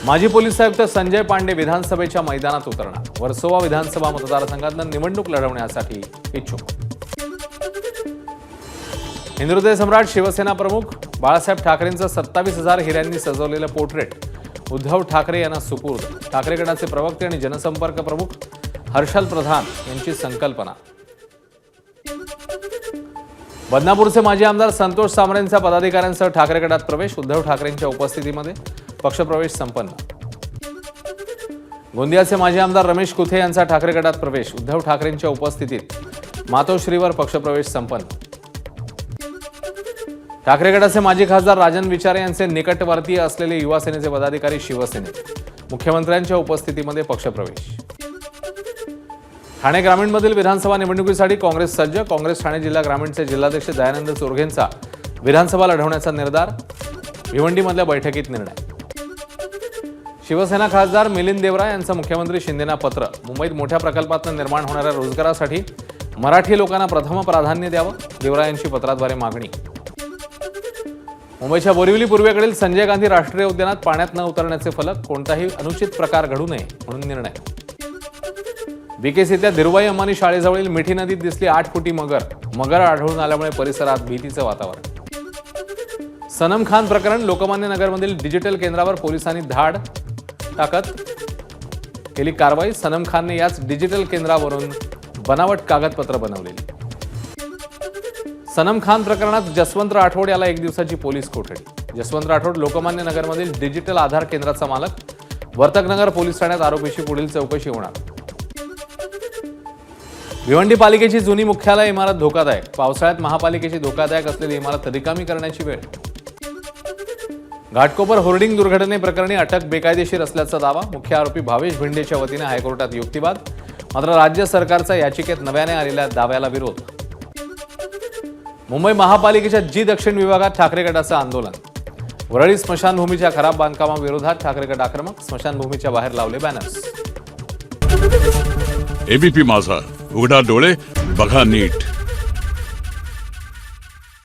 माजी पोलीस आयुक्त संजय पांडे विधानसभेच्या मैदानात उतरणार। वर्सोवा विधानसभा मतदारसंघातून निवडणूक लढवण्यासाठी इच्छुक। हिंदुहृदय सम्राट शिवसेना प्रमुख बाळासाहेब ठाकरेंचं 27,000 हिऱ्यांनी सजवलेलं पोर्ट्रेट उद्धव ठाकरे यांना सुपूर्द। ठाकरे गटाचे प्रवक्ते आणि जनसंपर्क प्रमुख हर्षल प्रधान यांची संकल्पना। बदनापूरचे माजी आमदार संतोष सामरेंचा पदाधिकाऱ्यांसह ठाकरे गटात प्रवेश। उद्धव ठाकरेंच्या उपस्थितीमध्ये पक्षप्रवेश संपन्न। गोंदियाचे माजी आमदार रमेश कुथे यांचा ठाकरे गटात प्रवेश। उद्धव ठाकरेंच्या उपस्थितीत मातोश्रीवर पक्षप्रवेश संपन्न। ठाकरे गटाचे माजी खासदार राजन विचारे यांचे निकटवर्तीय असलेले युवा सेनेचे पदाधिकारी शिवसेनेत। मुख्यमंत्र्यांच्या उपस्थितीमध्ये पक्षप्रवेश। ठाणे ग्रामीणमधील विधानसभा निवडणुकीसाठी काँग्रेस सज्ज। काँग्रेस ठाणे जिल्हा ग्रामीणचे जिल्हाध्यक्ष दयानंद चोरघेंचा विधानसभा लढवण्याचा निर्धार। भिवंडीमधल्या बैठकीत निर्णय। शिवसेना खासदार मिलिंद देवरा यांचं मुख्यमंत्री शिंदेंना पत्र। मुंबईत मोठ्या प्रकल्पातून निर्माण होणाऱ्या रोजगारासाठी मराठी लोकांना प्रथम प्राधान्य द्यावं, देवरा यांची पत्राद्वारे मागणी। मुंबईच्या बोरिवली पूर्वेकडील संजय गांधी राष्ट्रीय उद्यानात पाण्यात न उतरण्याचे फलक। कोणताही अनुचित प्रकार घडू नये म्हणून निर्णय। बीकेसीतल्या धीरुभाई अंबानी शाळेजवळील मिठी नदीत दिसली 8 फुटी मगर। मगर आढळून आल्यामुळे परिसरात भीतीचं वातावरण। सनम खान प्रकरण लोकमान्य नगरमधील डिजिटल केंद्रावर पोलिसांनी धाड टाकत केली कारवाई। सनम खानने याच डिजिटल केंद्रावरून बनावट कागदपत्र बनवलेली। सनम खान प्रकरणात जसवंत राठोड याला 1 दिवसाची पोलीस कोठडी। जसवंत राठोड लोकमान्य नगरमधील डिजिटल आधार केंद्राचा मालक। वर्तकनगर पोलीस ठाण्यात आरोपीची पुढील चौकशी होणार। भिवंडी पालिकेची जुनी मुख्यालय इमारत धोकादायक। पावसाळ्यात महापालिकेची धोकादायक असलेली इमारत रिकामी करण्याची वेळ। घाटकोपर होर्डिंग दुर्घटनेप्रकरणी अटक बेकायदेशीर असल्याचा दावा। मुख्य आरोपी भावेश भिंडेच्या वतीने हायकोर्टात युक्तिवाद। मात्र राज्य सरकारचा याचिकेत नव्याने आलेल्या दाव्याला विरोध। मुंबई महापालिकेच्या जी दक्षिण विभागात ठाकरे गटाचं आंदोलन। वरळी स्मशानभूमीच्या खराब बांधकामाविरोधात ठाकरे गट आक्रमक। स्मशानभूमीच्या बाहेर लावले बॅनर्स। एबीपी माझा, उघडा डोळे बघा नीट।